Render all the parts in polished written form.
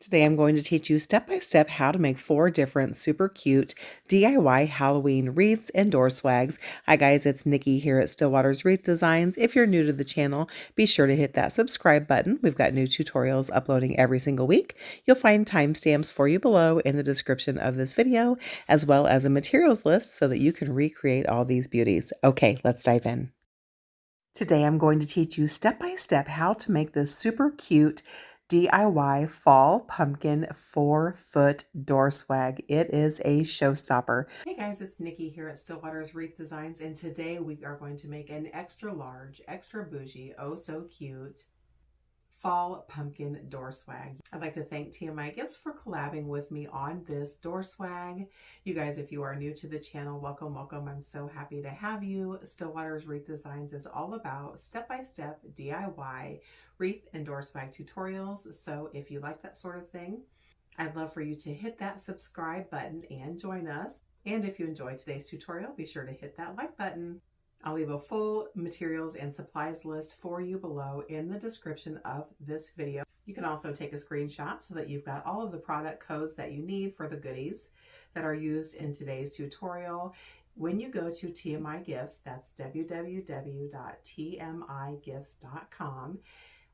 Today I'm going to teach you step by step how to make 4 different super cute DIY Halloween wreaths and door swags. Hi guys, it's Nikki here at Stillwater's Wreath Designs. If you're new to the channel, be sure to hit that subscribe button. We've got new tutorials uploading every single week. You'll find timestamps for you below in the description of this video, as well as a materials list so that you can recreate all these beauties. Okay, let's dive in. Today I'm going to teach you step by step how to make this super cute DIY fall pumpkin 4-foot door swag. It is a showstopper. Hey guys, it's Nikki here at Stillwater's Wreath Designs, and today we are going to make an extra large, extra bougie, oh so cute fall pumpkin door swag. I'd like to thank TMI Gifts for collabing with me on this door swag. You guys, if you are new to the channel, welcome, welcome. I'm so happy to have you. Stillwater's Wreath Designs is all about step-by-step DIY wreath and door swag tutorials. So if you like that sort of thing, I'd love for you to hit that subscribe button and join us. And if you enjoyed today's tutorial, be sure to hit that like button. I'll leave a full materials and supplies list for you below in the description of this video. You can also take a screenshot so that you've got all of the product codes that you need for the goodies that are used in today's tutorial. When you go to TMI Gifts, that's www.tmigifts.com.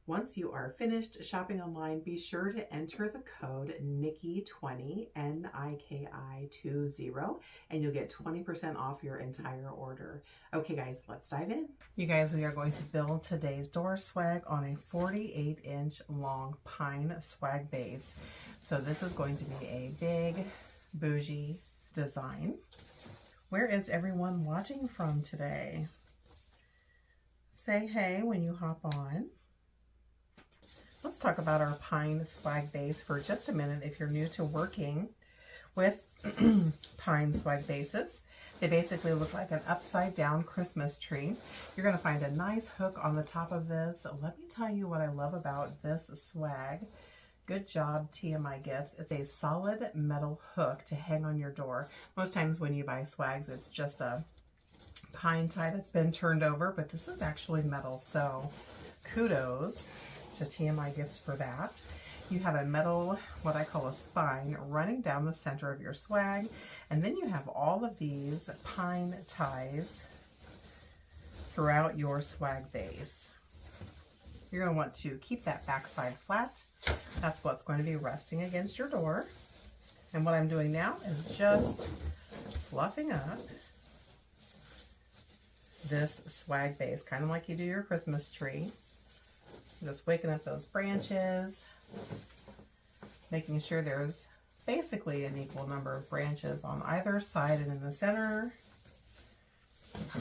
Once you are finished shopping online, be sure to enter the code NIKI20, NIKI20, and you'll get 20% off your entire order. Okay guys, let's dive in. You guys, we are going to build today's door swag on a 48-inch long pine swag base. So this is going to be a big, bougie design. Where is everyone watching from today? Say hey when you hop on. Let's talk about our pine swag base for just a minute if you're new to working with pine swag bases. They basically look like an upside down Christmas tree. You're going to find a nice hook on the top of this. Let me tell you what I love about this swag. Good job, TMI Gifts. It's a solid metal hook to hang on your door. Most times when you buy swags, it's just a pine tie that's been turned over, but this is actually metal, so kudos to TMI Gifts for that. You have a metal, what I call a spine, running down the center of your swag, and then you have all of these pine ties throughout your swag base. You're going to want to keep that backside flat. That's what's going to be resting against your door. And what I'm doing now is just fluffing up this swag base, kind of like you do your Christmas tree. Just waking up those branches, making sure there's basically an equal number of branches on either side and in the center,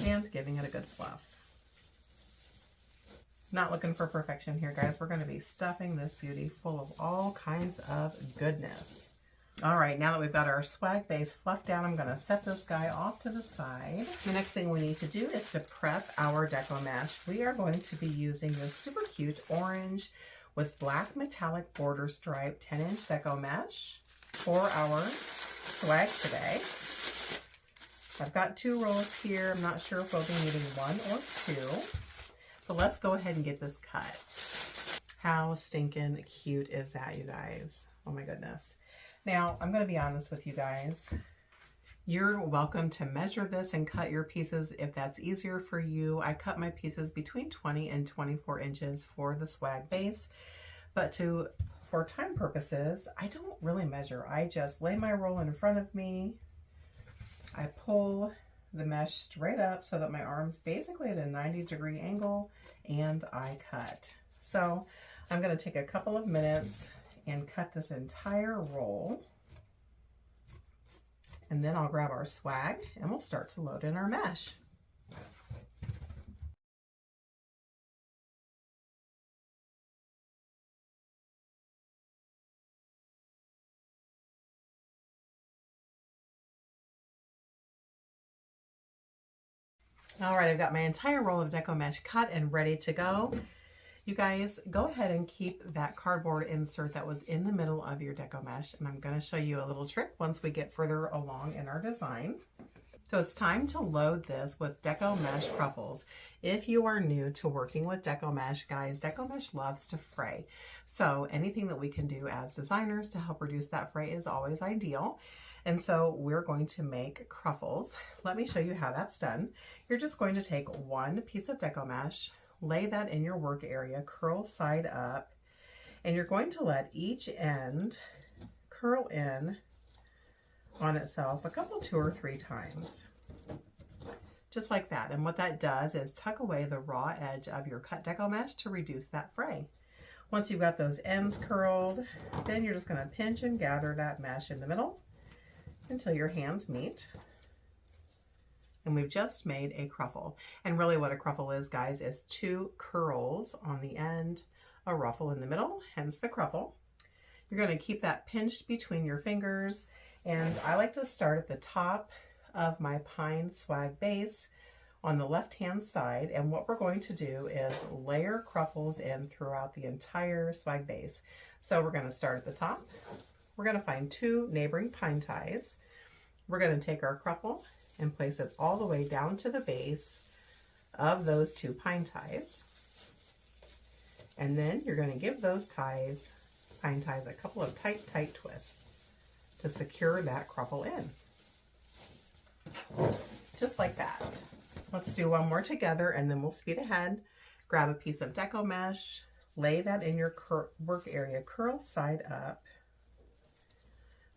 and giving it a good fluff. Not looking for perfection here, guys. We're going to be stuffing this beauty full of all kinds of goodness. All right, now that we've got our swag base fluffed down, I'm going to set this guy off to the side. The next thing we need to do is to prep our deco mesh. We are going to be using this super cute orange with black metallic border stripe 10-inch deco mesh for our swag today. I've got 2 rolls here. I'm not sure if we'll be needing 1 or 2. So let's go ahead and get this cut. How stinking cute is that, you guys? Oh my goodness. Now, I'm going to be honest with you guys. You're welcome to measure this and cut your pieces if that's easier for you. I cut my pieces between 20 and 24 inches for the swag base. But for time purposes, I don't really measure. I just lay my roll in front of me. I pull the mesh straight up so that my arm's basically at a 90-degree angle, and I cut. So I'm going to take a couple of minutes and cut this entire roll, and then I'll grab our swag and we'll start to load in our mesh. All right, I've got my entire roll of deco mesh cut and ready to go. You guys, go ahead and keep that cardboard insert that was in the middle of your deco mesh, and I'm going to show you a little trick once we get further along in our design. So it's time to load this with Deco Mesh Cruffles. If you are new to working with Deco Mesh, guys, Deco Mesh loves to fray. So anything that we can do as designers to help reduce that fray is always ideal. And so we're going to make cruffles. Let me show you how that's done. You're just going to take one piece of Deco Mesh, lay that in your work area, curl side up, and you're going to let each end curl in on itself a couple, 2 or 3 times. Just like that. And what that does is tuck away the raw edge of your cut Deco Mesh to reduce that fray. Once you've got those ends curled, then you're just going to pinch and gather that mesh in the middle until your hands meet. And we've just made a cruffle. And really what a cruffle is, guys, is 2 curls on the end, a ruffle in the middle, hence the cruffle. You're going to keep that pinched between your fingers. And I like to start at the top of my pine swag base on the left-hand side. And what we're going to do is layer cruffles in throughout the entire swag base. So we're going to start at the top. We're going to find 2 neighboring pine ties. We're going to take our cruffle and place it all the way down to the base of those 2 pine ties. And then you're going to give those pine ties a couple of tight twists to secure that cruffle in. Just like that. Let's do one more together and then we'll speed ahead. Grab a piece of Deco Mesh, lay that in your work area, curl side up.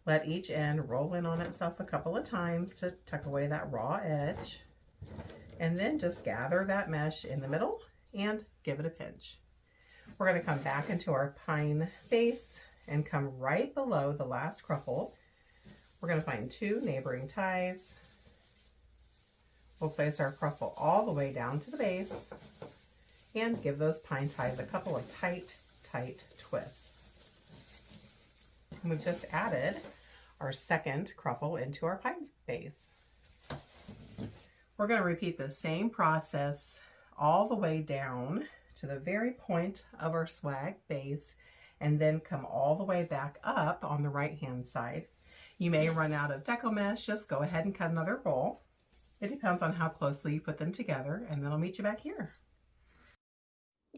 Let each end roll in on itself a couple of times to tuck away that raw edge. And then just gather that mesh in the middle and give it a pinch. We're going to come back into our pine base and come right below the last cruffle. We're going to find 2 neighboring ties. We'll place our cruffle all the way down to the base and give those pine ties a couple of tight twists. And we've just added our second cruffle into our pine base. We're going to repeat the same process all the way down to the very point of our swag base and then come all the way back up on the right hand side. You may run out of Deco Mesh, just go ahead and cut another roll. It depends on how closely you put them together, and then I'll meet you back here.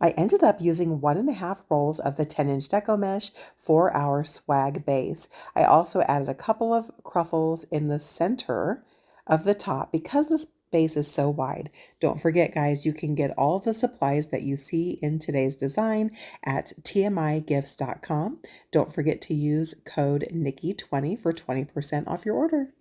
I ended up using 1.5 rolls of the 10-inch Deco Mesh for our swag base. I also added a couple of cruffles in the center of the top because this base is so wide. Don't forget, guys, you can get all of the supplies that you see in today's design at tmigifts.com. Don't forget to use code Nikki20 for 20% off your order.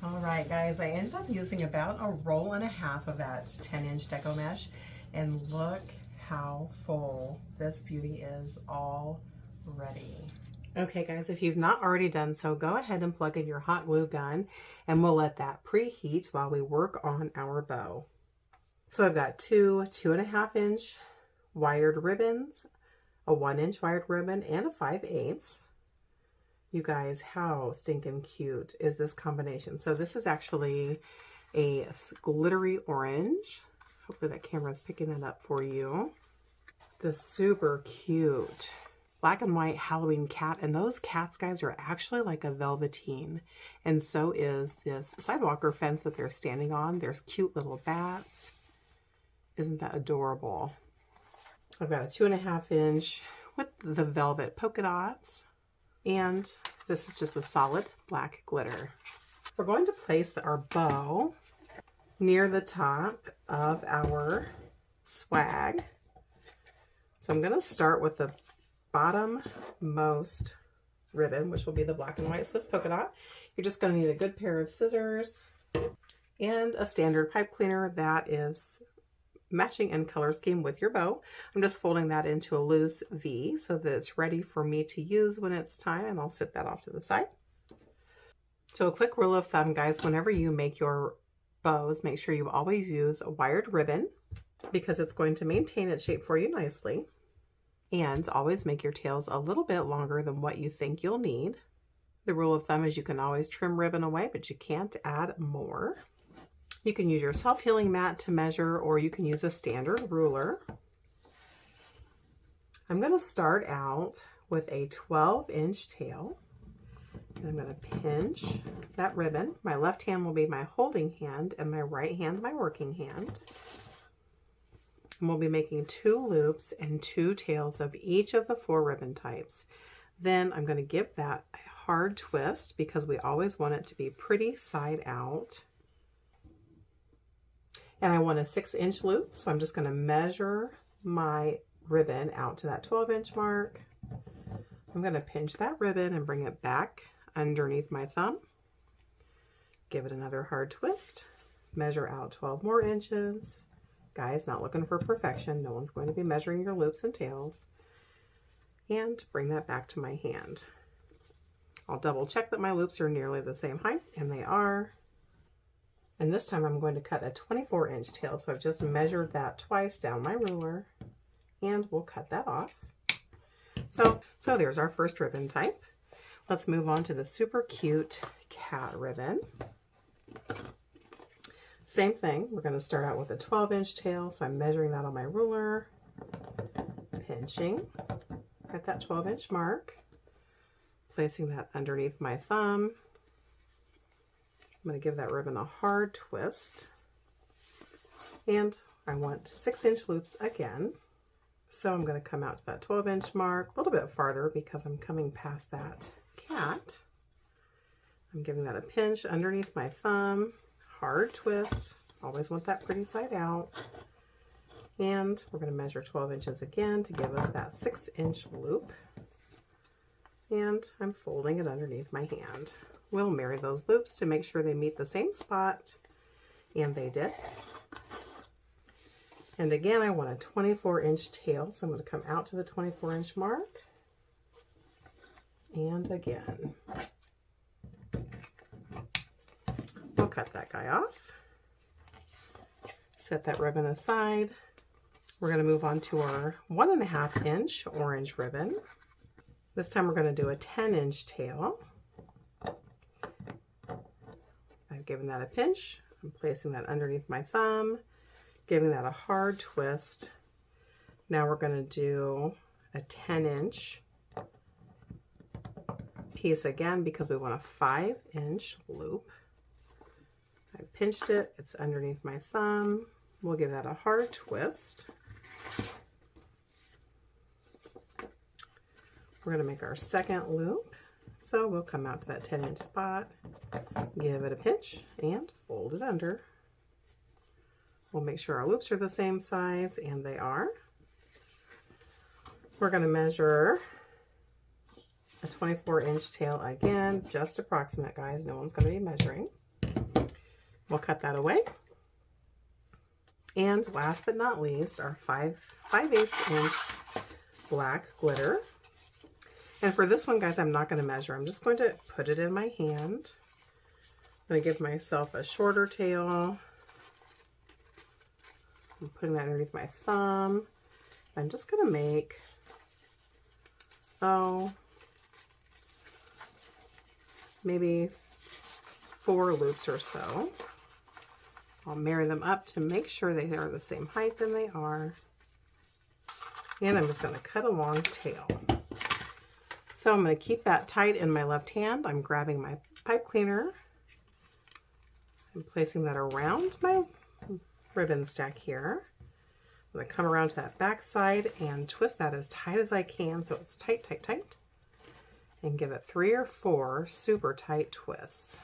All right, guys, I ended up using about 1.5 rolls of that 10-inch Deco Mesh, and look how full this beauty is already. Okay, guys, if you've not already done so, go ahead and plug in your hot glue gun, and we'll let that preheat while we work on our bow. So I've got 2 2.5-inch wired ribbons, a 1-inch wired ribbon, and a 5/8. You guys, how stinking cute is this combination? So this is actually a glittery orange. Hopefully that camera is picking that up for you. The super cute black and white Halloween cat. And those cats, guys, are actually like a velveteen. And so is this sidewalker fence that they're standing on. There's cute little bats. Isn't that adorable? I've got a 2.5-inch with the velvet polka dots. And this is just a solid black glitter. We're going to place our bow near the top of our swag. So I'm going to start with the bottom-most ribbon, which will be the black and white Swiss polka dot. You're just going to need a good pair of scissors and a standard pipe cleaner that is matching in color scheme with your bow. I'm just folding that into a loose V so that it's ready for me to use when it's time, and I'll set that off to the side. So a quick rule of thumb, guys, whenever you make your bows, make sure you always use a wired ribbon because it's going to maintain its shape for you nicely. And always make your tails a little bit longer than what you think you'll need. The rule of thumb is you can always trim ribbon away, but you can't add more. You can use your self-healing mat to measure, or you can use a standard ruler. I'm going to start out with a 12-inch tail. And I'm going to pinch that ribbon. My left hand will be my holding hand and my right hand my working hand. And we'll be making 2 loops and 2 tails of each of the 4 ribbon types. Then I'm going to give that a hard twist because we always want it to be pretty side out. And I want a 6-inch loop, so I'm just going to measure my ribbon out to that 12-inch mark. I'm going to pinch that ribbon and bring it back underneath my thumb. Give it another hard twist. Measure out 12 more inches. Guys, not looking for perfection. No one's going to be measuring your loops and tails. And bring that back to my hand. I'll double check that my loops are nearly the same height, and they are. And this time I'm going to cut a 24-inch tail, so I've just measured that twice down my ruler, and we'll cut that off. So there's our first ribbon type. Let's move on to the super cute cat ribbon. Same thing, we're going to start out with a 12-inch tail, so I'm measuring that on my ruler, pinching at that 12-inch mark, placing that underneath my thumb. I'm going to give that ribbon a hard twist, and I want 6-inch loops again. So I'm going to come out to that 12-inch mark a little bit farther because I'm coming past that cat. I'm giving that a pinch underneath my thumb, hard twist, always want that pretty side out. And we're going to measure 12 inches again to give us that 6-inch loop. And I'm folding it underneath my hand. We'll marry those loops to make sure they meet the same spot, and they did. And again, I want a 24-inch tail, so I'm going to come out to the 24-inch mark. And again. We'll cut that guy off. Set that ribbon aside. We're going to move on to our 1.5-inch orange ribbon. This time we're going to do a 10-inch tail. I've given that a pinch. I'm placing that underneath my thumb, giving that a hard twist. Now we're going to do a 10-inch piece again because we want a 5-inch loop. I've pinched it, it's underneath my thumb. We'll give that a hard twist. We're going to make our second loop. So we'll come out to that 10-inch spot, give it a pinch, and fold it under. We'll make sure our loops are the same size, and they are. We're going to measure a 24-inch tail again, just approximate, guys. No one's going to be measuring. We'll cut that away. And last but not least, our 5/8" black glitter. And for this one, guys, I'm not going to measure. I'm just going to put it in my hand. I'm going to give myself a shorter tail. I'm putting that underneath my thumb. I'm just going to make, maybe 4 loops or so. I'll marry them up to make sure they are the same height than they are. And I'm just going to cut a long tail. So I'm going to keep that tight in my left hand. I'm grabbing my pipe cleaner. I'm placing that around my ribbon stack here. I'm going to come around to that back side and twist that as tight as I can so it's tight, tight, tight. And give it 3 or 4 super tight twists.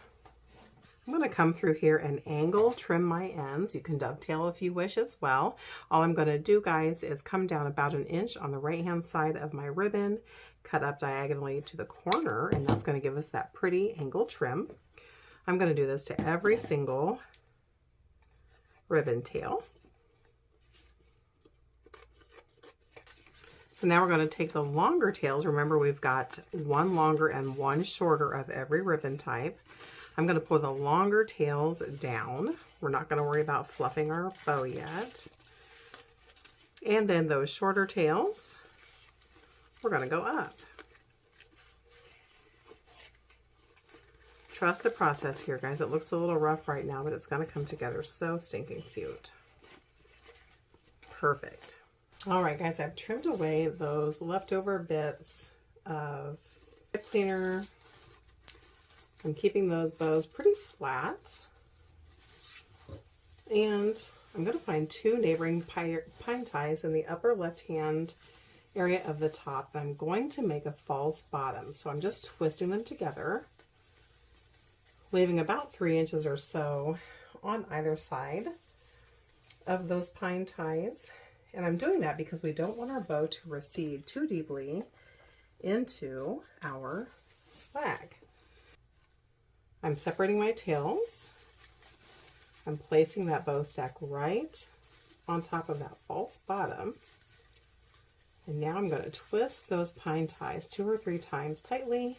I'm going to come through here and angle trim my ends. You can dovetail if you wish as well. All I'm going to do, guys, is come down about 1 inch on the right hand side of my ribbon, cut up diagonally to the corner, and that's going to give us that pretty angle trim. I'm going to do this to every single ribbon tail. So now we're going to take the longer tails. Remember, we've got 1 longer and 1 shorter of every ribbon type. I'm going to pull the longer tails down. We're not going to worry about fluffing our bow yet. And then those shorter tails, we're going to go up. Trust the process here, guys. It looks a little rough right now, but it's going to come together so stinking cute. Perfect. All right, guys, I've trimmed away those leftover bits of pipe cleaner. I'm keeping those bows pretty flat. And I'm going to find 2 neighboring pine ties in the upper left-hand area of the top. I'm going to make a false bottom. So I'm just twisting them together, leaving about 3 inches or so on either side of those pine ties. And I'm doing that because we don't want our bow to recede too deeply into our swag. I'm separating my tails. I'm placing that bow stack right on top of that false bottom. And now I'm going to twist those pine ties 2 or 3 times tightly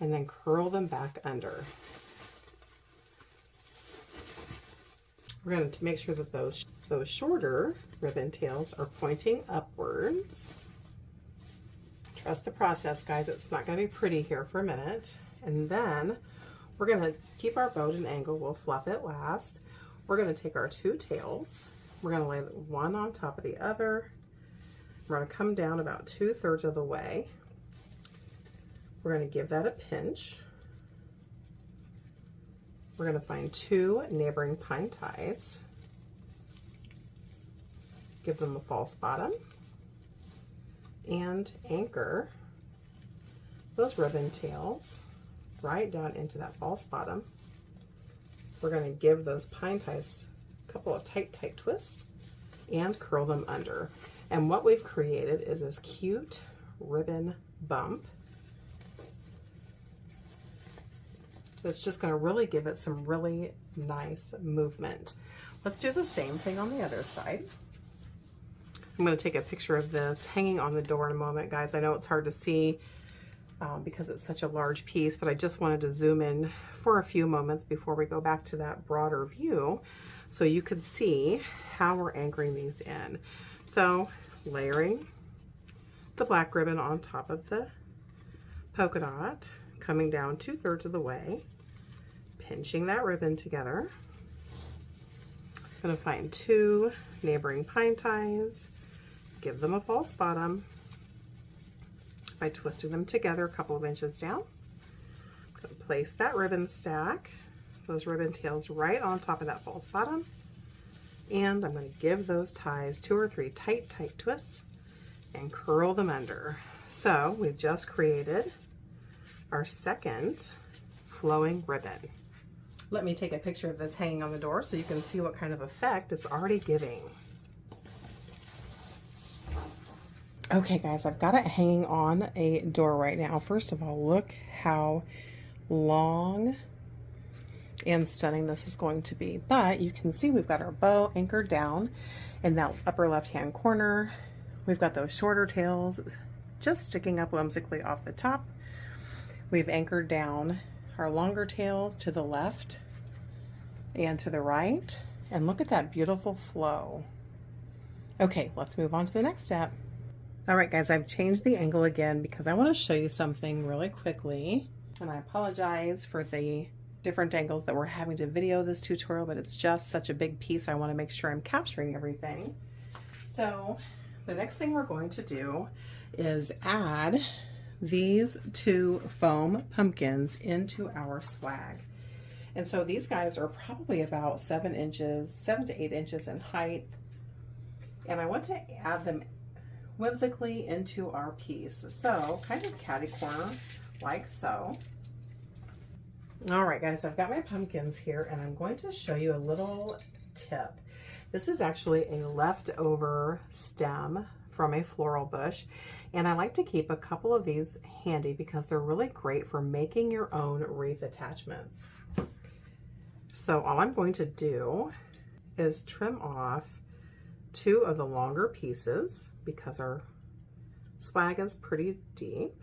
and then curl them back under. We're going to make sure that those shorter ribbon tails are pointing upwards. Trust the process, guys. It's not going to be pretty here for a minute. And then we're going to keep our bow at an angle. We'll fluff it last. We're going to take our 2 tails. We're going to lay one on top of the other. We're going to come down about 2/3 of the way. We're going to give that a pinch. We're going to find 2 neighboring pine ties. Give them a false bottom. And anchor those ribbon tails right down into that false bottom. We're going to give those pine ties a couple of tight twists and curl them under. And what we've created is this cute ribbon bump. It's just going to really give it some really nice movement. Let's do the same thing on the other side. I'm going to take a picture of this hanging on the door in a moment, guys. I know it's hard to see because it's such a large piece, but I just wanted to zoom in for a few moments before we go back to that broader view so you could see how we're anchoring these in. So layering the black ribbon on top of the polka dot, coming down 2/3 of the way, pinching that ribbon together. I'm going to find 2 neighboring pine ties, give them a false bottom by twisting them together a couple of inches down. I'm going to place that ribbon stack, those ribbon tails right on top of that false bottom, and I'm going to give those ties 2 or 3 tight twists and curl them under. So we've just created our second flowing ribbon. Let me take a picture of this hanging on the door so you can see what kind of effect it's already giving. Okay guys, I've got it hanging on a door right now. First of all, look how long and stunning this is going to be. But you can see we've got our bow anchored down in that upper left-hand corner. We've got those shorter tails just sticking up whimsically off the top. We've anchored down our longer tails to the left and to the right. And look at that beautiful flow. Okay, let's move on to the next step. All right, guys, I've changed the angle again because I want to show you something really quickly. And I apologize for the different angles that we're having to video this tutorial, but it's just such a big piece. I want to make sure I'm capturing everything. So the next thing we're going to do is add these 2 foam pumpkins into our swag. And so these guys are probably about 7 to 8 inches in height. And I want to add them whimsically into our piece. So kind of catty corner like so. All right, guys, I've got my pumpkins here and I'm going to show you a little tip. This is actually a leftover stem from a floral bush. And I like to keep a couple of these handy because they're really great for making your own wreath attachments. So all I'm going to do is trim off 2 of the longer pieces because our swag is pretty deep.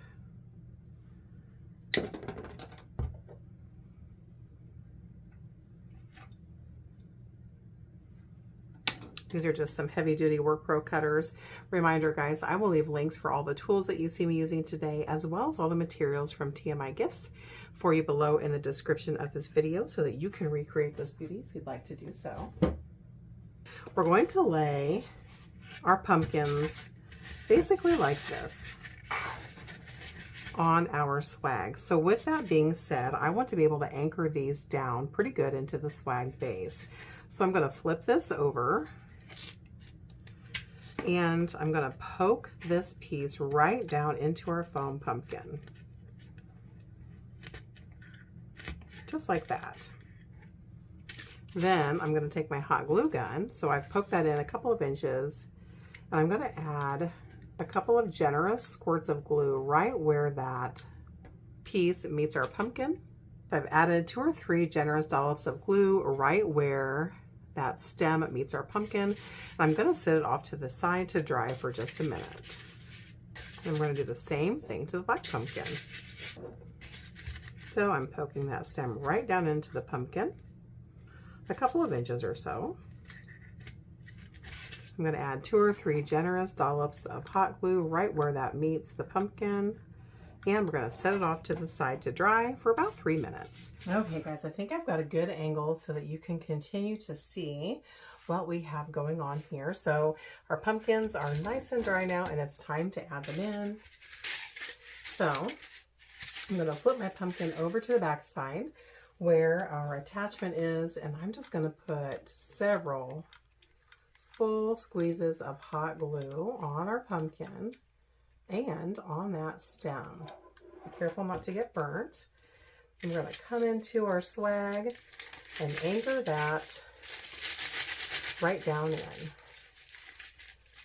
These are just some heavy duty work pro cutters. Reminder, guys, I will leave links for all the tools that you see me using today, as well as all the materials from TMI Gifts for you below in the description of this video so that you can recreate this beauty if you'd like to do so. We're going to lay our pumpkins basically like this. on our swag. So with that being said, I want to be able to anchor these down pretty good into the swag base. So I'm going to flip this over and I'm going to poke this piece right down into our foam pumpkin. Just like that. Then I'm going to take my hot glue gun. So I've poked that in a couple of inches and I'm going to add a couple of generous squirts of glue right where that piece meets our pumpkin. I've added 2 or 3 generous dollops of glue right where that stem meets our pumpkin. I'm going to set it off to the side to dry for just a minute. And we're going to do the same thing to the black pumpkin. So I'm poking that stem right down into the pumpkin, a couple of inches or so. I'm going to add 2 or 3 generous dollops of hot glue right where that meets the pumpkin. And we're going to set it off to the side to dry for about 3 minutes. Okay guys, I think I've got a good angle so that you can continue to see what we have going on here. So our pumpkins are nice and dry now and it's time to add them in. So I'm going to flip my pumpkin over to the back side where our attachment is, and I'm just going to put several full squeezes of hot glue on our pumpkin and on that stem. Be careful not to get burnt. And we're going to come into our swag and anchor that right down in.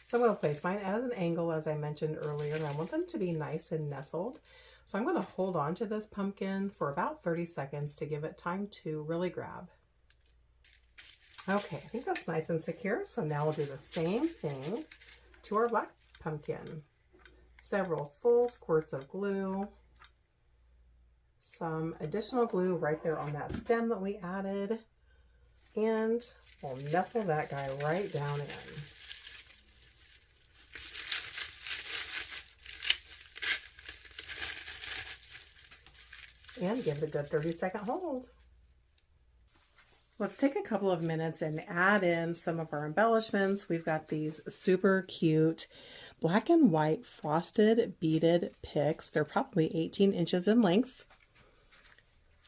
So I'm going to place mine at an angle as I mentioned earlier, and I want them to be nice and nestled. So I'm going to hold on to this pumpkin for about 30 seconds to give it time to really grab. Okay, I think that's nice and secure. So now we'll do the same thing to our black pumpkin. Several full squirts of glue, some additional glue right there on that stem that we added, and we'll nestle that guy right down in. And give it a good 30-second hold. Let's take a couple of minutes and add in some of our embellishments. We've got these super cute black and white frosted beaded picks. They're probably 18 inches in length.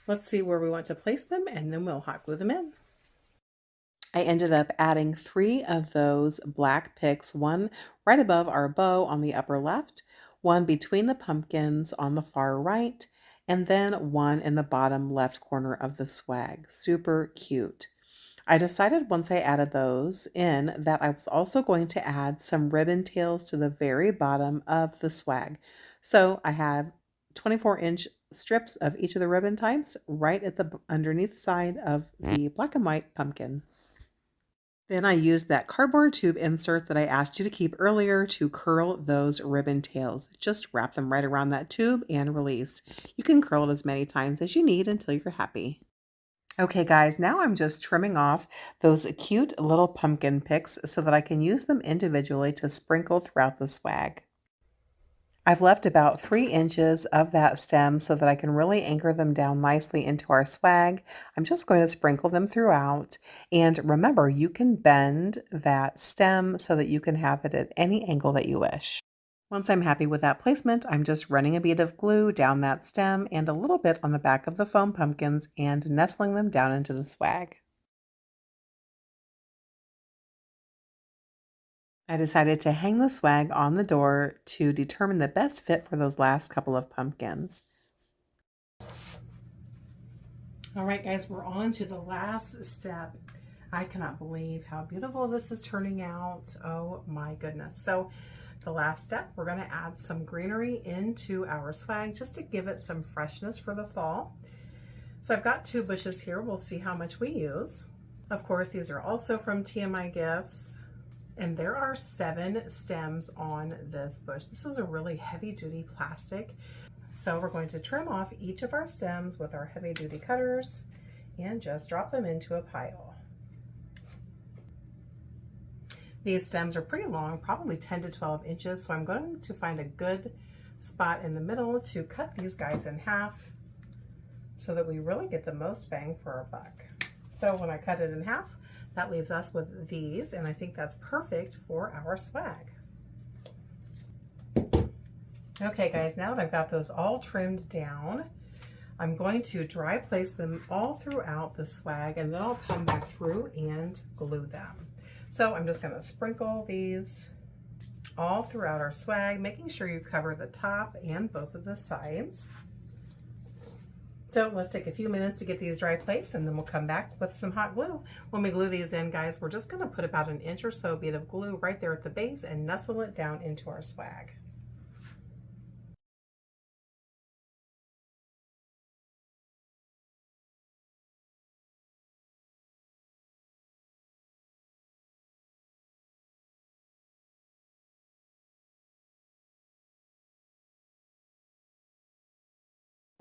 Let's see where we want to place them and then we'll hot glue them in. I ended up adding 3 of those black picks, one right above our bow on the upper left, one between the pumpkins on the far right, and then one in the bottom left corner of the swag. Super cute. I decided once I added those in that I was also going to add some ribbon tails to the very bottom of the swag. So I have 24-inch strips of each of the ribbon types right at the underneath side of the black and white pumpkin. Then I used that cardboard tube insert that I asked you to keep earlier to curl those ribbon tails. Just wrap them right around that tube and release. You can curl it as many times as you need until you're happy. Okay guys, now I'm just trimming off those cute little pumpkin picks so that I can use them individually to sprinkle throughout the swag. I've left about 3 inches of that stem so that I can really anchor them down nicely into our swag. I'm just going to sprinkle them throughout. And remember, you can bend that stem so that you can have it at any angle that you wish. Once I'm happy with that placement, I'm just running a bead of glue down that stem and a little bit on the back of the foam pumpkins and nestling them down into the swag. I decided to hang the swag on the door to determine the best fit for those last couple of pumpkins. All right, guys, we're on to the last step. I cannot believe how beautiful this is turning out. Oh my goodness. So the last step, we're going to add some greenery into our swag just to give it some freshness for the fall. So I've got 2 bushes here. We'll see how much we use. Of course, these are also from TMI Gifts. And there are 7 stems on this bush. This is a really heavy duty plastic. So we're going to trim off each of our stems with our heavy duty cutters and just drop them into a pile. These stems are pretty long, probably 10 to 12 inches. So I'm going to find a good spot in the middle to cut these guys in half so that we really get the most bang for our buck. So when I cut it in half, that leaves us with these, and I think that's perfect for our swag. Okay guys, now that I've got those all trimmed down, I'm going to dry place them all throughout the swag, and then I'll come back through and glue them. So I'm just going to sprinkle these all throughout our swag, making sure you cover the top and both of the sides. So let's take a few minutes to get these dry placed, and then we'll come back with some hot glue. When we glue these in, guys, we're just going to put about an inch or so bit of glue right there at the base and nestle it down into our swag.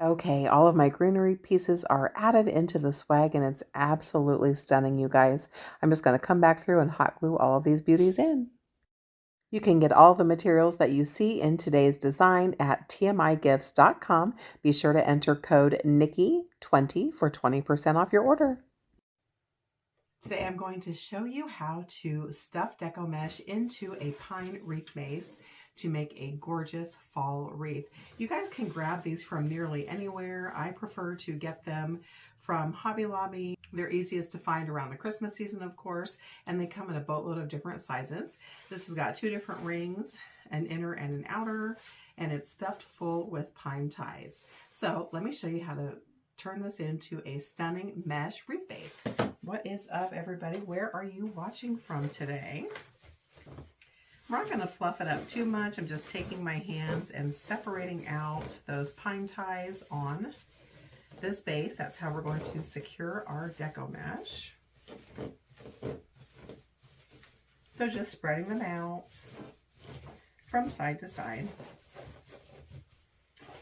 Okay, all of my greenery pieces are added into the swag, and it's absolutely stunning, you guys. I'm just going to come back through and hot glue all of these beauties in. You can get all the materials that you see in today's design at tmigifts.com. Be sure to enter code Nikki20 for 20% off your order. Today I'm going to show you how to stuff Deco mesh into a pine wreath base to make a gorgeous fall wreath. You guys can grab these from nearly anywhere. I prefer to get them from Hobby Lobby. They're easiest to find around the Christmas season, of course, and they come in a boatload of different sizes. This has got 2 different rings, an inner and an outer, and it's stuffed full with pine ties. So let me show you how to turn this into a stunning mesh wreath base. What is up, everybody? Where are you watching from today? We're not going to fluff it up too much. I'm just taking my hands and separating out those pine ties on this base. That's how we're going to secure our Deco mesh. So just spreading them out from side to side.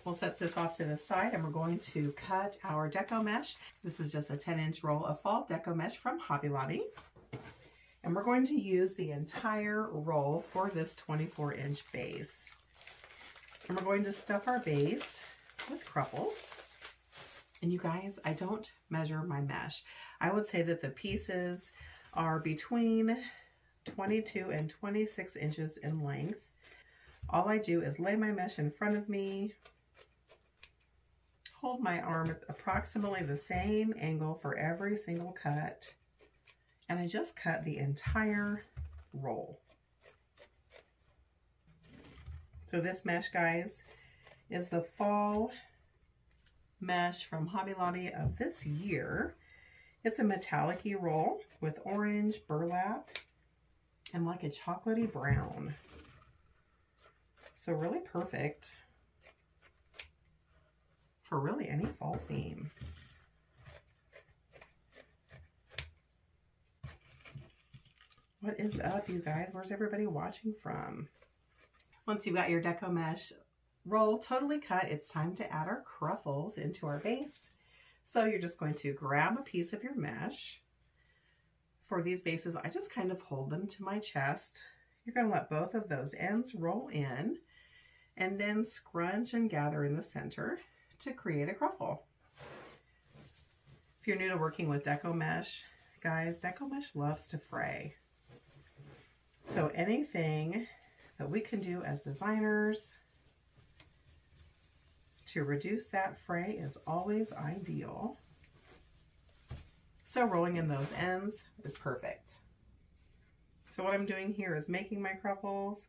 We'll set this off to the side, and we're going to cut our Deco mesh. This is just a 10-inch roll of fall Deco mesh from Hobby Lobby. And we're going to use the entire roll for this 24-inch base. And we're going to stuff our base with cruffles. And you guys, I don't measure my mesh. I would say that the pieces are between 22 and 26 inches in length. All I do is lay my mesh in front of me, hold my arm at approximately the same angle for every single cut, and I just cut the entire roll. So this mesh, guys, is the fall mesh from Hobby Lobby of this year. It's a metallic-y roll with orange burlap and like a chocolatey brown. So really perfect for really any fall theme. What is up, you guys? Where's everybody watching from? Once you've got your Deco mesh roll totally cut, it's time to add our cruffles into our base. So you're just going to grab a piece of your mesh. For these bases, I just kind of hold them to my chest. You're going to let both of those ends roll in, and then scrunch and gather in the center to create a cruffle. If you're new to working with Deco mesh, guys, Deco mesh loves to fray. So anything that we can do as designers to reduce that fray is always ideal. So rolling in those ends is perfect. So what I'm doing here is making my cruffles,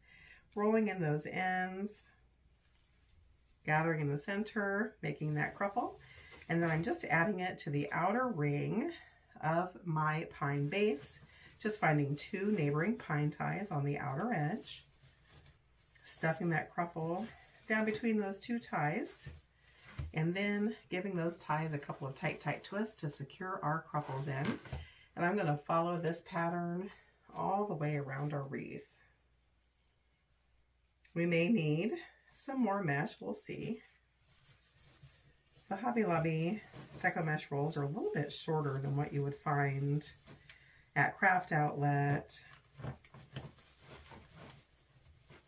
rolling in those ends, gathering in the center, making that cruffle, and then I'm just adding it to the outer ring of my pine base, just finding 2 neighboring pine ties on the outer edge, stuffing that cruffle down between those 2 ties, and then giving those ties a couple of tight twists to secure our cruffles in. And I'm going to follow this pattern all the way around our wreath. We may need some more mesh, we'll see. The Hobby Lobby Deco mesh rolls are a little bit shorter than what you would find at Craft Outlet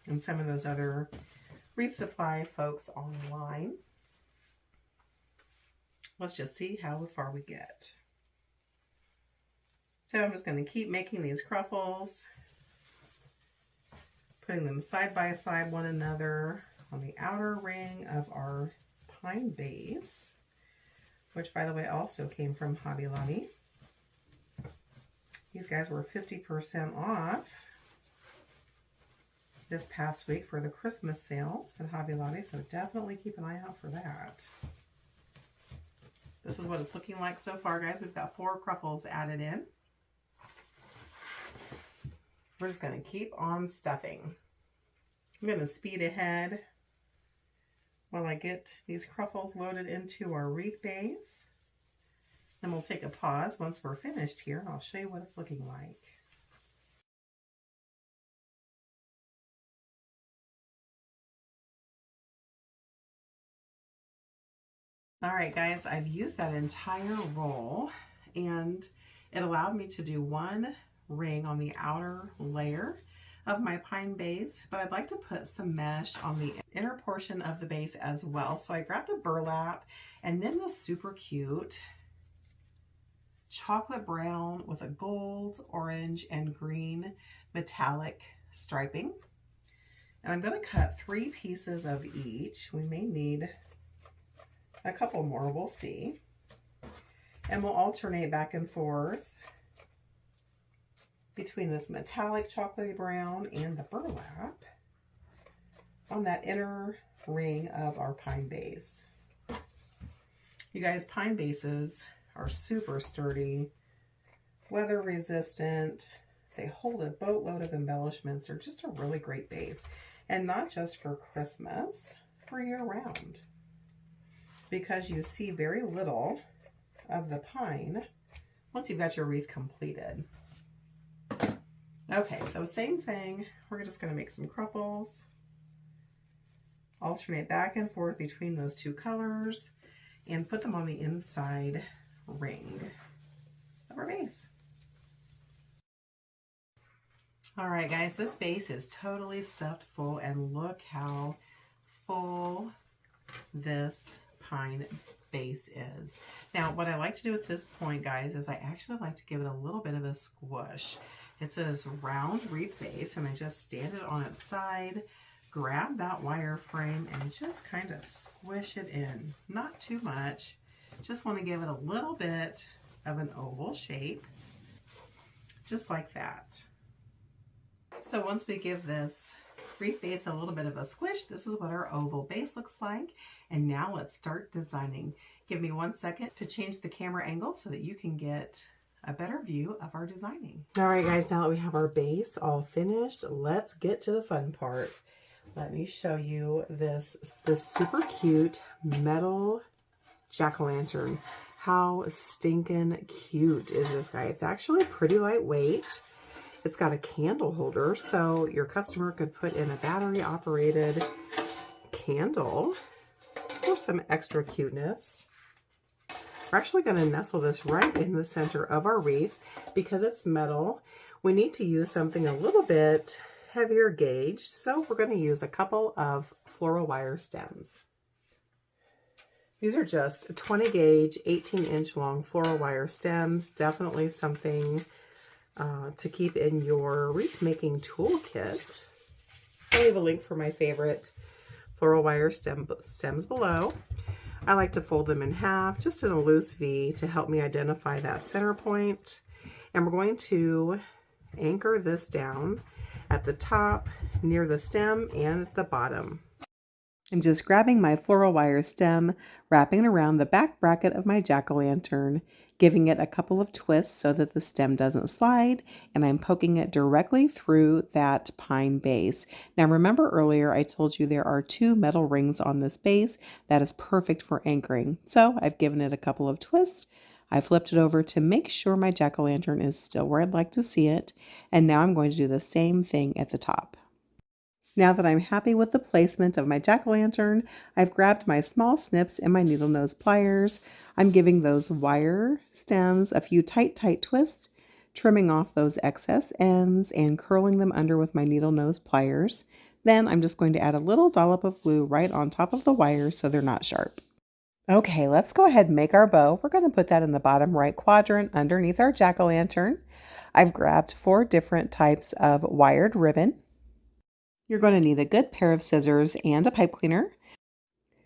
and some of those other wreath supply folks online. Let's just see how far we get. So I'm just going to keep making these cruffles, putting them side by side one another, on the outer ring of our pine base, which by the way also came from Hobby Lobby. These guys were 50% off this past week for the Christmas sale at Hobby Lobby, so definitely keep an eye out for that. This is what it's looking like so far, guys. We've got 4 cruffles added in. We're just going to keep on stuffing. I'm going to speed ahead while I get these cruffles loaded into our wreath base. Then we'll take a pause once we're finished here, and I'll show you what it's looking like. All right, guys, I've used that entire roll, and it allowed me to do 1 ring on the outer layer of my pine base, but I'd like to put some mesh on the inner portion of the base as well. So I grabbed a burlap and then this super cute chocolate brown with a gold, orange, and green metallic striping. And I'm going to cut 3 pieces of each. We may need a couple more, we'll see. And we'll alternate back and forth between this metallic chocolatey brown and the burlap on that inner ring of our pine base. You guys, pine bases are super sturdy, weather resistant. They hold a boatload of embellishments. They're just a really great base, and not just for Christmas, for year round, because you see very little of the pine once you've got your wreath completed. Okay, so same thing. We're just going to make some cruffles, alternate back and forth between those 2 colors, and put them on the inside ring of our base. All right, guys, this base is totally stuffed full, and look how full this pine base is. Now, what I like to do at this point, guys, is I actually like to give it a little bit of a squish. It's this round wreath base, and I just stand it on its side, grab that wire frame, and just kind of squish it in. Not too much. Just want to give it a little bit of an oval shape, just like that. So once we give this wreath base a little bit of a squish, this is what our oval base looks like. And now let's start designing. Give me 1 second to change the camera angle so that you can get a better view of our designing. All right, guys, now that we have our base all finished, let's get to the fun part. Let me show you this super cute metal jack-o'-lantern. How stinking cute is this guy? It's actually pretty lightweight. It's got a candle holder, so your customer could put in a battery-operated candle for some extra cuteness. We're actually going to nestle this right in the center of our wreath. Because it's metal, we need to use something a little bit heavier gauged, so we're going to use a couple of floral wire stems. These are just 20 gauge, 18-inch long floral wire stems. Definitely something to keep in your wreath making toolkit. I'll leave a link for my favorite floral wire stems below. I like to fold them in half, just in a loose V, to help me identify that center point. And we're going to anchor this down at the top, near the stem, and at the bottom. I'm just grabbing my floral wire stem, wrapping it around the back bracket of my jack-o'-lantern, giving it a couple of twists so that the stem doesn't slide, and I'm poking it directly through that pine base. Now remember earlier I told you there are 2 metal rings on this base. That is perfect for anchoring. So I've given it a couple of twists. I flipped it over to make sure my jack-o'-lantern is still where I'd like to see it, and now I'm going to do the same thing at the top. Now that I'm happy with the placement of my jack-o'-lantern, I've grabbed my small snips and my needle nose pliers. I'm giving those wire stems a few tight twists, trimming off those excess ends and curling them under with my needle nose pliers. Then I'm just going to add a little dollop of glue right on top of the wires so they're not sharp. Okay, let's go ahead and make our bow. We're going to put that in the bottom right quadrant underneath our jack-o'-lantern. I've grabbed 4 different types of wired ribbon. You're going to need a good pair of scissors and a pipe cleaner.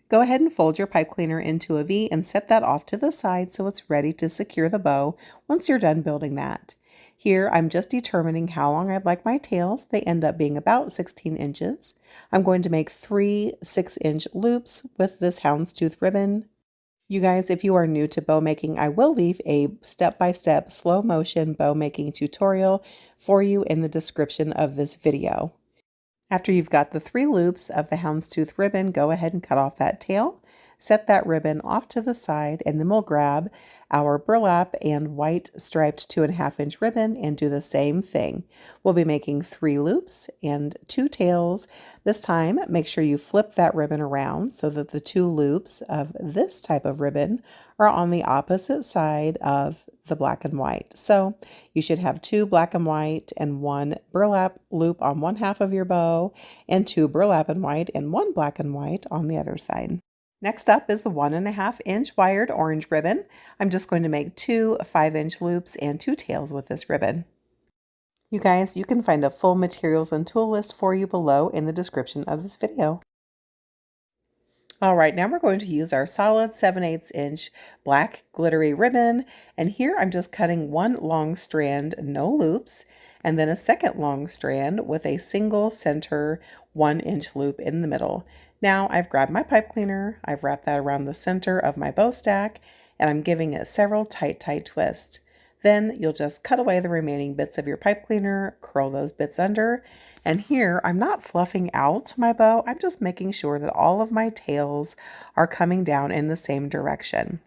Go ahead and fold your pipe cleaner into a V and set that off to the side so it's ready to secure the bow once you're done building that. Here, I'm just determining how long I'd like my tails. They end up being about 16 inches. I'm going to make 3 6-inch loops with this houndstooth ribbon. You guys, if you are new to bow making, I will leave a step-by-step slow motion bow making tutorial for you in the description of this video. After you've got the 3 loops of the houndstooth ribbon, go ahead and cut off that tail. Set that ribbon off to the side, and then we'll grab our burlap and white striped 2.5-inch ribbon and do the same thing. We'll be making 3 loops and 2 tails. This time, make sure you flip that ribbon around so that the 2 loops of this type of ribbon are on the opposite side of the black and white. So you should have 2 black and white and 1 burlap loop on one half of your bow, and 2 burlap and white and 1 black and white on the other side. Next up is the 1.5-inch wired orange ribbon. I'm just going to make 2 5-inch loops and 2 tails with this ribbon. You guys, you can find a full materials and tool list for you below in the description of this video. All right, now we're going to use our solid 7/8-inch black glittery ribbon, and here I'm just cutting 1 long strand, no loops, and then a second long strand with a single center 1-inch loop in the middle. Now I've grabbed my pipe cleaner, I've wrapped that around the center of my bow stack, and I'm giving it several tight twists. Then you'll just cut away the remaining bits of your pipe cleaner, curl those bits under, and here I'm not fluffing out my bow, I'm just making sure that all of my tails are coming down in the same direction.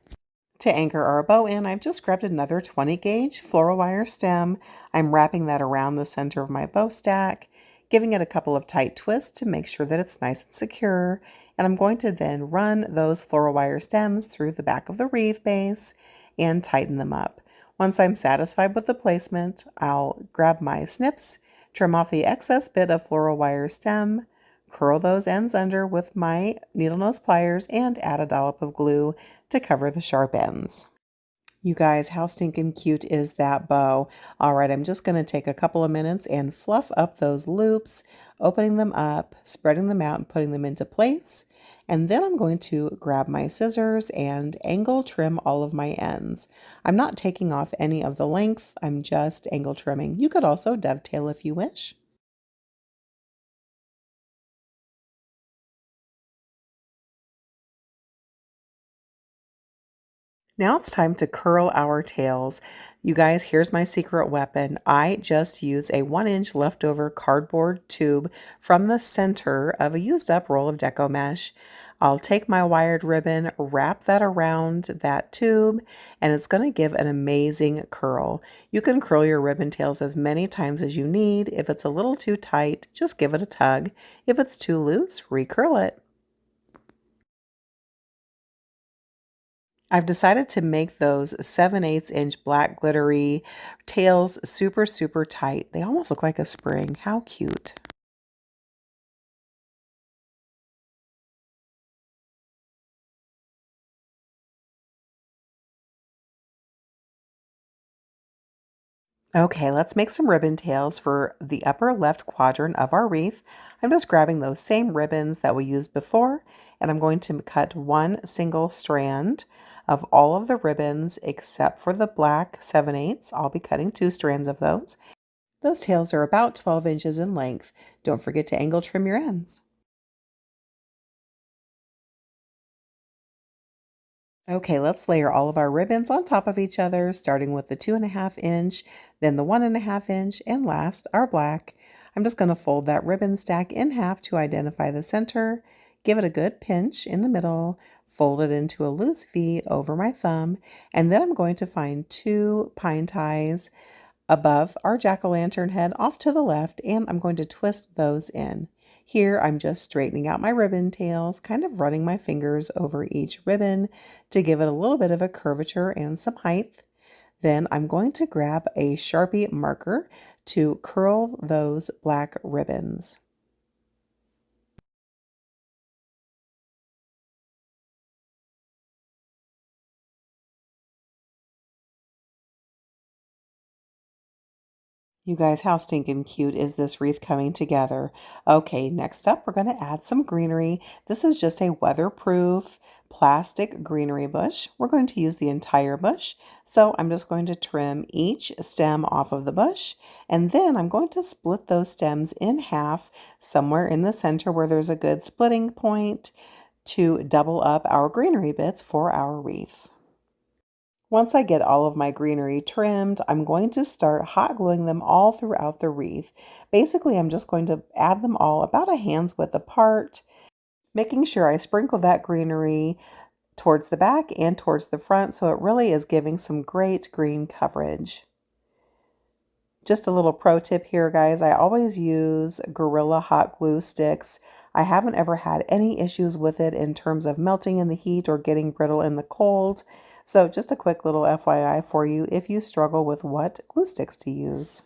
To anchor our bow in, I've just grabbed another 20 gauge floral wire stem. I'm wrapping that around the center of my bow stack, giving it a couple of tight twists to make sure that it's nice and secure, and I'm going to then run those floral wire stems through the back of the wreath base and tighten them up. Once I'm satisfied with the placement, I'll grab my snips, trim off the excess bit of floral wire stem, curl those ends under with my needle nose pliers, and add a dollop of glue to cover the sharp ends. You guys, how stinking cute is that bow? All right, I'm just going to take a couple of minutes and fluff up those loops, opening them up, spreading them out, and putting them into place. And then I'm going to grab my scissors and angle trim all of my ends. I'm not taking off any of the length, I'm just angle trimming. You could also dovetail if you wish. Now it's time to curl our tails. You guys, here's my secret weapon. I just use a 1-inch leftover cardboard tube from the center of a used up roll of Deco mesh. I'll take my wired ribbon, wrap that around that tube, and it's going to give an amazing curl. You can curl your ribbon tails as many times as you need. If it's a little too tight, just give it a tug. If it's too loose, recurl it. I've decided to make those 7/8-inch black glittery tails super tight. They almost look like a spring. How cute. Okay, let's make some ribbon tails for the upper left quadrant of our wreath. I'm just grabbing those same ribbons that we used before, and I'm going to cut 1 single strand of all of the ribbons except for the black 7/8. I'll be cutting 2 strands of those. Those tails are about 12 inches in length. Don't forget to angle trim your ends. Okay, let's layer all of our ribbons on top of each other, starting with the 2.5-inch, then the 1.5-inch, and last, our black. I'm just going to fold that ribbon stack in half to identify the center, give it a good pinch in the middle, fold it into a loose V over my thumb, and then I'm going to find 2 pine ties above our jack-o'-lantern head off to the left, and I'm going to twist those in. Here, I'm just straightening out my ribbon tails, kind of running my fingers over each ribbon to give it a little bit of a curvature and some height. Then I'm going to grab a Sharpie marker to curl those black ribbons. You guys, how stinking cute is this wreath coming together? Okay, next up, we're going to add some greenery. This is just a weatherproof plastic greenery bush. We're going to use the entire bush. So I'm just going to trim each stem off of the bush. And then I'm going to split those stems in half somewhere in the center where there's a good splitting point to double up our greenery bits for our wreath. Once I get all of my greenery trimmed, I'm going to start hot gluing them all throughout the wreath. Basically, I'm just going to add them all about a hand's width apart, making sure I sprinkle that greenery towards the back and towards the front so it really is giving some great green coverage. Just a little pro tip here, guys. I always use Gorilla hot glue sticks. I haven't ever had any issues with it in terms of melting in the heat or getting brittle in the cold. So just a quick little FYI for you if you struggle with what glue sticks to use.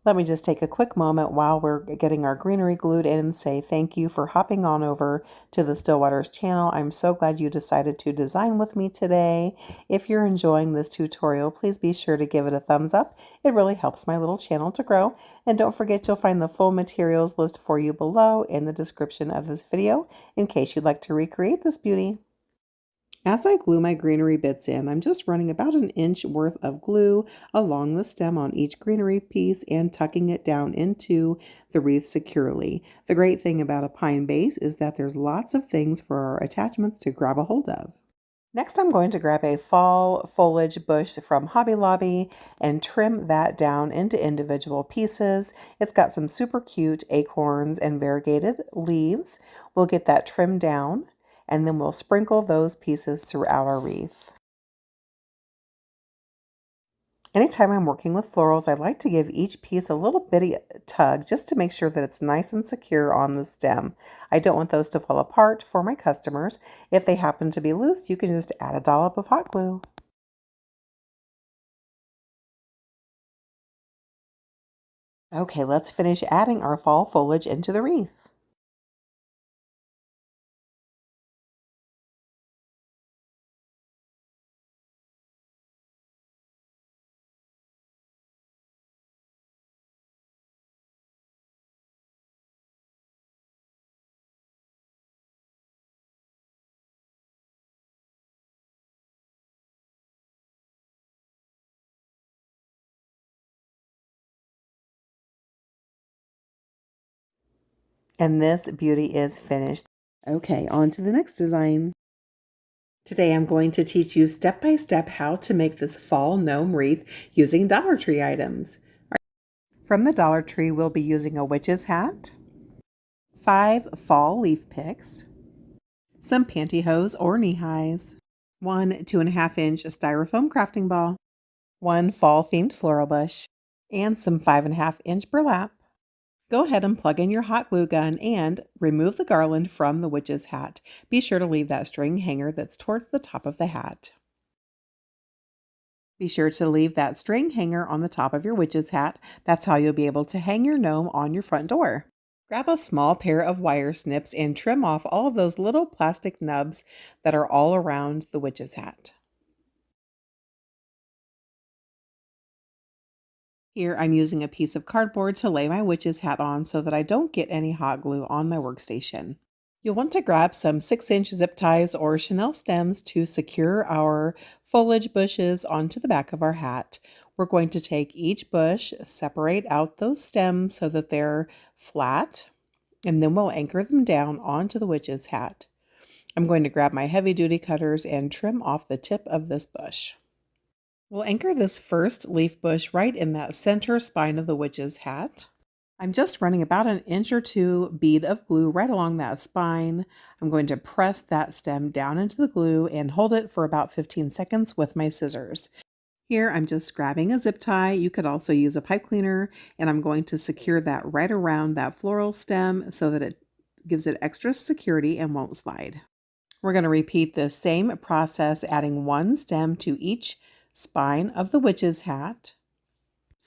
Let me just take a quick moment while we're getting our greenery glued in and say thank you for hopping on over to the Stillwaters channel. I'm so glad you decided to design with me today. If you're enjoying this tutorial, please be sure to give it a thumbs up. It really helps my little channel to grow. And don't forget you'll find the full materials list for you below in the description of this video in case you'd like to recreate this beauty. As I glue my greenery bits in, I'm just running about an inch worth of glue along the stem on each greenery piece and tucking it down into the wreath securely. The great thing about a pine base is that there's lots of things for our attachments to grab a hold of. Next, I'm going to grab a fall foliage bush from Hobby Lobby and trim that down into individual pieces. It's got some super cute acorns and variegated leaves. We'll get that trimmed down, and then we'll sprinkle those pieces throughout our wreath. Anytime I'm working with florals, I like to give each piece a little bitty tug just to make sure that it's nice and secure on the stem. I don't want those to fall apart for my customers. If they happen to be loose, you can just add a dollop of hot glue. Okay, let's finish adding our fall foliage into the wreath. And this beauty is finished. Okay, on to the next design. Today I'm going to teach you step by step how to make this fall gnome wreath using Dollar Tree items. From the Dollar Tree, we'll be using a witch's hat, 5 fall leaf picks, some pantyhose or knee highs, 1 2.5-inch styrofoam crafting ball, 1 fall themed floral bush, and some 5.5-inch burlap. Go ahead and plug in your hot glue gun and remove the garland from the witch's hat. Be sure to leave that string hanger that's towards the top of the hat. Be sure to leave that string hanger on the top of your witch's hat. That's how you'll be able to hang your gnome on your front door. Grab a small pair of wire snips and trim off all of those little plastic nubs that are all around the witch's hat. Here I'm using a piece of cardboard to lay my witch's hat on so that I don't get any hot glue on my workstation. You'll want to grab some 6-inch zip ties or chenille stems to secure our foliage bushes onto the back of our hat. We're going to take each bush, separate out those stems so that they're flat, and then we'll anchor them down onto the witch's hat. I'm going to grab my heavy-duty cutters and trim off the tip of this bush. We'll anchor this first leaf bush right in that center spine of the witch's hat. I'm just running about an inch or 2 bead of glue right along that spine. I'm going to press that stem down into the glue and hold it for about 15 seconds with my scissors. Here I'm just grabbing a zip tie. You could also use a pipe cleaner, and I'm going to secure that right around that floral stem so that it gives it extra security and won't slide. We're going to repeat this same process, adding 1 stem to each spine of the witch's hat.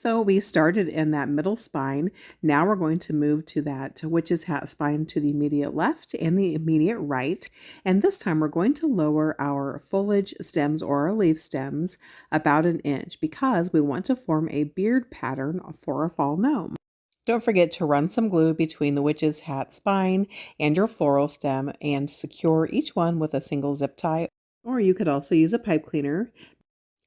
So we started in that middle spine. Now we're going to move to that witch's hat spine to the immediate left and the immediate right. And this time we're going to lower our foliage stems or our leaf stems about an inch because we want to form a beard pattern for a fall gnome. Don't forget to run some glue between the witch's hat spine and your floral stem and secure each one with a single zip tie, or you could also use a pipe cleaner.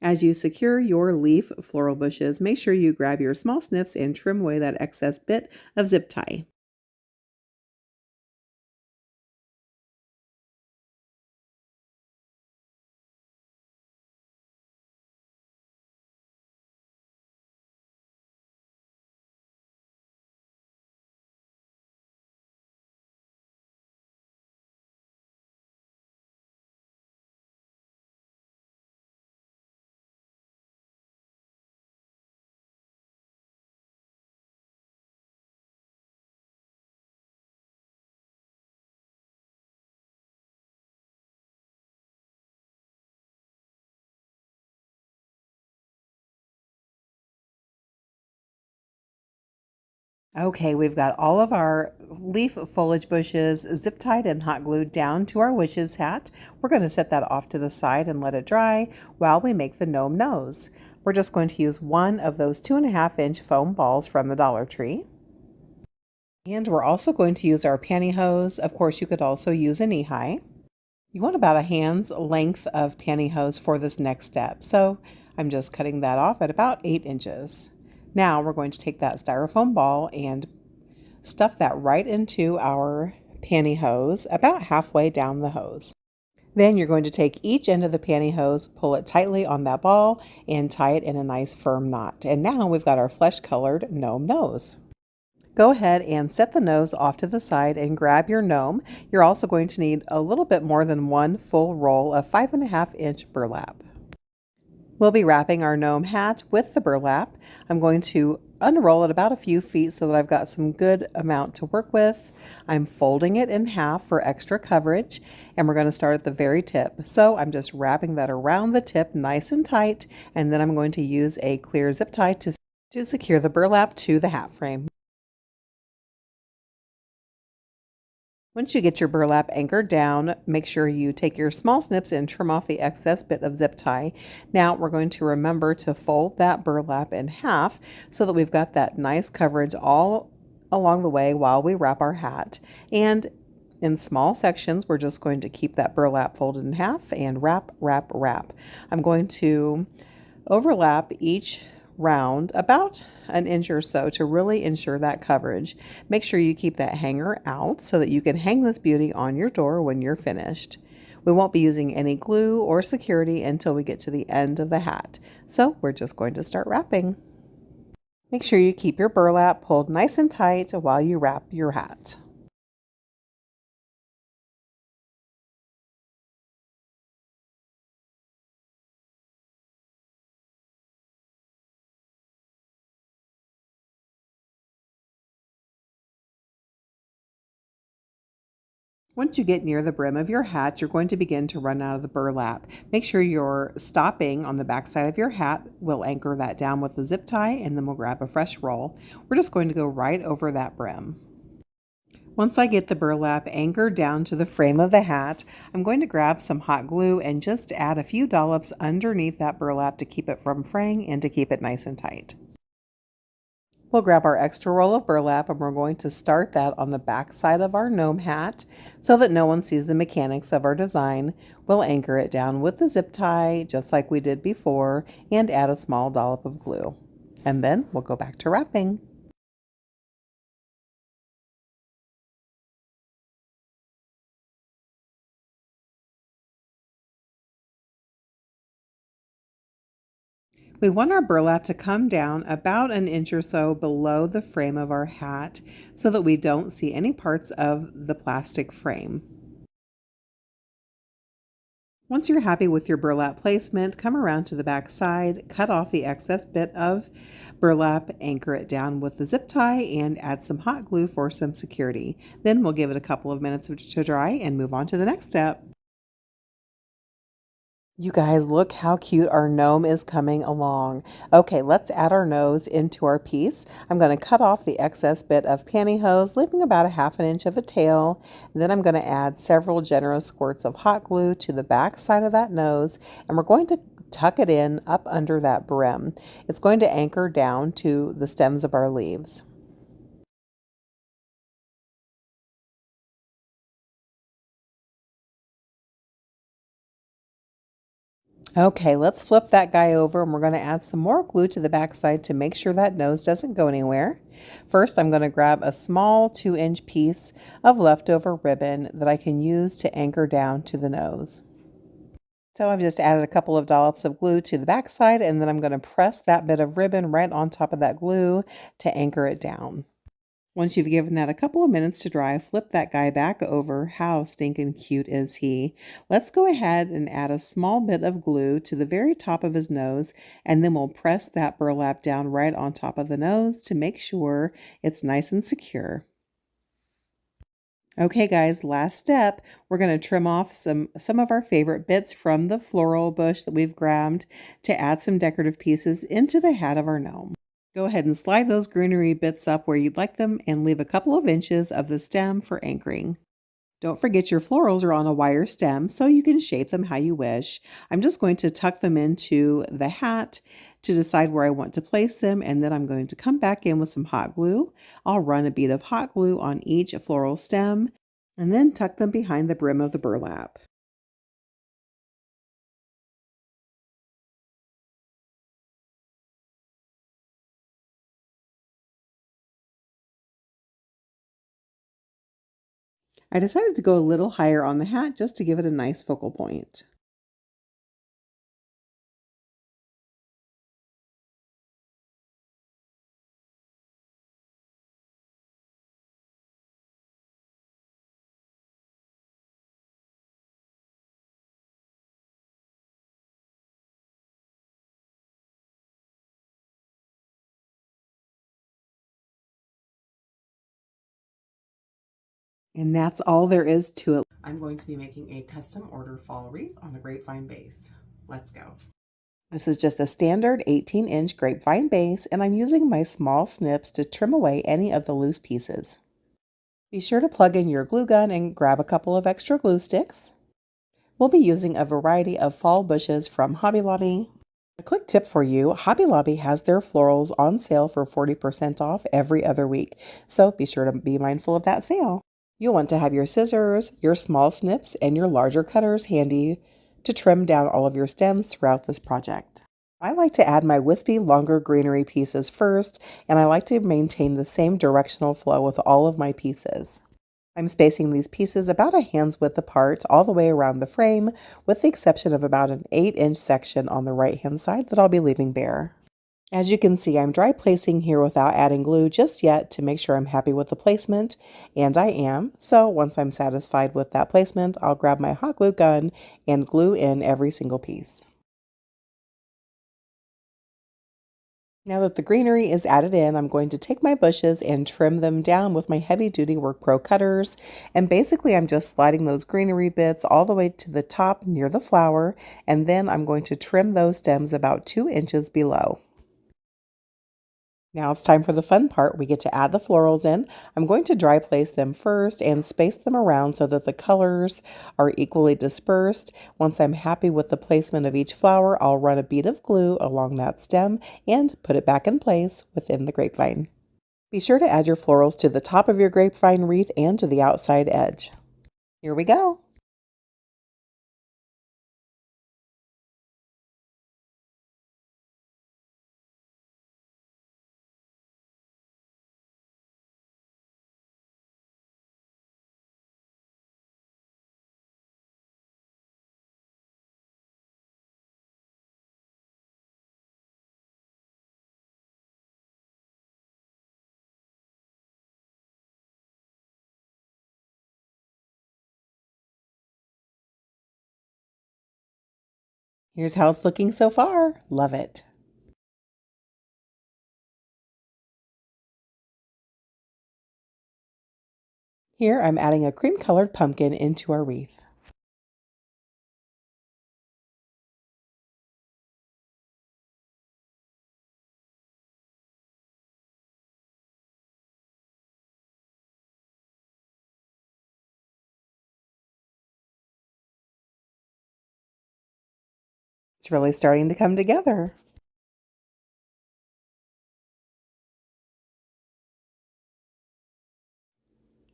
As you secure your leaf floral bushes, make sure you grab your small snips and trim away that excess bit of zip tie. Okay, we've got all of our leaf foliage bushes zip tied and hot glued down to our witch's hat. We're going to set that off to the side and let it dry while we make the gnome nose. We're just going to use one of those 2.5-inch foam balls from the Dollar Tree. And we're also going to use our pantyhose. Of course, you could also use a knee-high. You want about a hand's length of pantyhose for this next step. So I'm just cutting that off at about 8 inches. Now we're going to take that styrofoam ball and stuff that right into our pantyhose about halfway down the hose. Then you're going to take each end of the pantyhose, pull it tightly on that ball, and tie it in a nice firm knot. And now we've got our flesh-colored gnome nose. Go ahead and set the nose off to the side and grab your gnome. You're also going to need a little bit more than one full roll of 5.5-inch burlap. We'll be wrapping our gnome hat with the burlap. I'm going to unroll it about a few feet so that I've got some good amount to work with. I'm folding it in half for extra coverage, and we're going to start at the very tip. So I'm just wrapping that around the tip nice and tight, and then I'm going to use a clear zip tie to secure the burlap to the hat frame. Once you get your burlap anchored down, make sure you take your small snips and trim off the excess bit of zip tie. Now we're going to remember to fold that burlap in half so that we've got that nice coverage all along the way while we wrap our hat. And in small sections, we're just going to keep that burlap folded in half and wrap, wrap, wrap. I'm going to overlap each round about an inch or so to really ensure that coverage. Make sure you keep that hanger out so that you can hang this beauty on your door when you're finished. We won't be using any glue or security until we get to the end of the hat. So we're just going to start wrapping. Make sure you keep your burlap pulled nice and tight while you wrap your hat. Once you get near the brim of your hat, you're going to begin to run out of the burlap. Make sure you're stopping on the back side of your hat. We'll anchor that down with a zip tie and then we'll grab a fresh roll. We're just going to go right over that brim. Once I get the burlap anchored down to the frame of the hat, I'm going to grab some hot glue and just add a few dollops underneath that burlap to keep it from fraying and to keep it nice and tight. We'll grab our extra roll of burlap and we're going to start that on the back side of our gnome hat so that no one sees the mechanics of our design. We'll anchor it down with the zip tie just like we did before and add a small dollop of glue. And then we'll go back to wrapping. We want our burlap to come down about an inch or so below the frame of our hat so that we don't see any parts of the plastic frame. Once you're happy with your burlap placement, come around to the back side, cut off the excess bit of burlap, anchor it down with the zip tie, and add some hot glue for some security. Then we'll give it a couple of minutes to dry and move on to the next step. You guys, look how cute our gnome is coming along. Okay, let's add our nose into our piece. I'm going to cut off the excess bit of pantyhose, leaving about a half an inch of a tail. Then I'm going to add several generous squirts of hot glue to the back side of that nose, and we're going to tuck it in up under that brim. It's going to anchor down to the stems of our leaves. Okay, let's flip that guy over and we're going to add some more glue to the backside to make sure that nose doesn't go anywhere. First, I'm going to grab a small 2-inch piece of leftover ribbon that I can use to anchor down to the nose. So I've just added a couple of dollops of glue to the backside, and then I'm going to press that bit of ribbon right on top of that glue to anchor it down. Once you've given that a couple of minutes to dry, flip that guy back over. How stinking cute is he? Let's go ahead and add a small bit of glue to the very top of his nose, and then we'll press that burlap down right on top of the nose to make sure it's nice and secure. Okay guys, last step, we're going to trim off some of our favorite bits from the floral bush that we've grabbed to add some decorative pieces into the hat of our gnome. Go ahead and slide those greenery bits up where you'd like them and leave a couple of inches of the stem for anchoring. Don't forget your florals are on a wire stem, so you can shape them how you wish. I'm just going to tuck them into the hat to decide where I want to place them, and then I'm going to come back in with some hot glue. I'll run a bead of hot glue on each floral stem and then tuck them behind the brim of the burlap. I decided to go a little higher on the hat just to give it a nice focal point. And that's all there is to it. I'm going to be making a custom order fall wreath on a grapevine base. Let's go. This is just a standard 18-inch grapevine base, and I'm using my small snips to trim away any of the loose pieces. Be sure to plug in your glue gun and grab a couple of extra glue sticks. We'll be using a variety of fall bushes from Hobby Lobby. A quick tip for you, Hobby Lobby has their florals on sale for 40% off every other week, so be sure to be mindful of that sale. You'll want to have your scissors, your small snips, and your larger cutters handy to trim down all of your stems throughout this project. I like to add my wispy, longer greenery pieces first, and I like to maintain the same directional flow with all of my pieces. I'm spacing these pieces about a hand's width apart all the way around the frame, with the exception of about an 8-inch section on the right-hand side that I'll be leaving bare. As you can see, I'm dry placing here without adding glue just yet to make sure I'm happy with the placement, and I am. So once I'm satisfied with that placement, I'll grab my hot glue gun and glue in every single piece. Now that the greenery is added in, I'm going to take my bushes and trim them down with my heavy duty Work Pro cutters. And basically I'm just sliding those greenery bits all the way to the top near the flower, and then I'm going to trim those stems about 2 inches below. Now it's time for the fun part. We get to add the florals in. I'm going to dry place them first and space them around so that the colors are equally dispersed. Once I'm happy with the placement of each flower, I'll run a bead of glue along that stem and put it back in place within the grapevine. Be sure to add your florals to the top of your grapevine wreath and to the outside edge. Here we go. Here's how it's looking so far. Love it. Here I'm adding a cream colored pumpkin into our wreath. It's really starting to come together.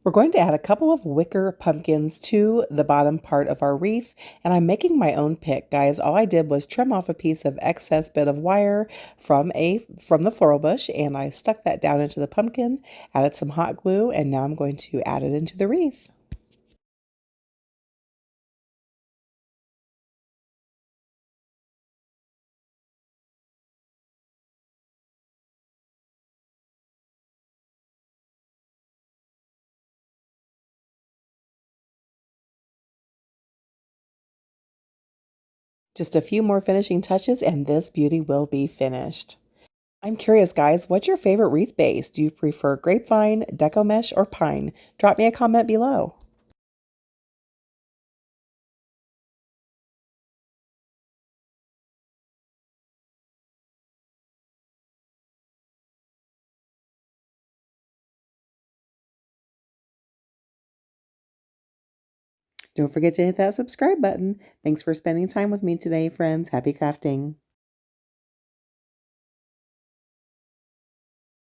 We're going to add a couple of wicker pumpkins to the bottom part of our wreath, and I'm making my own pick, guys. All I did was trim off a piece of excess bit of wire from the floral bush, and I stuck that down into the pumpkin, added some hot glue, and now I'm going to add it into the wreath. Just a few more finishing touches, and this beauty will be finished. I'm curious, guys, what's your favorite wreath base? Do you prefer grapevine, deco mesh, or pine? Drop me a comment below. Don't forget to hit that subscribe button. Thanks for spending time with me today, friends. Happy crafting.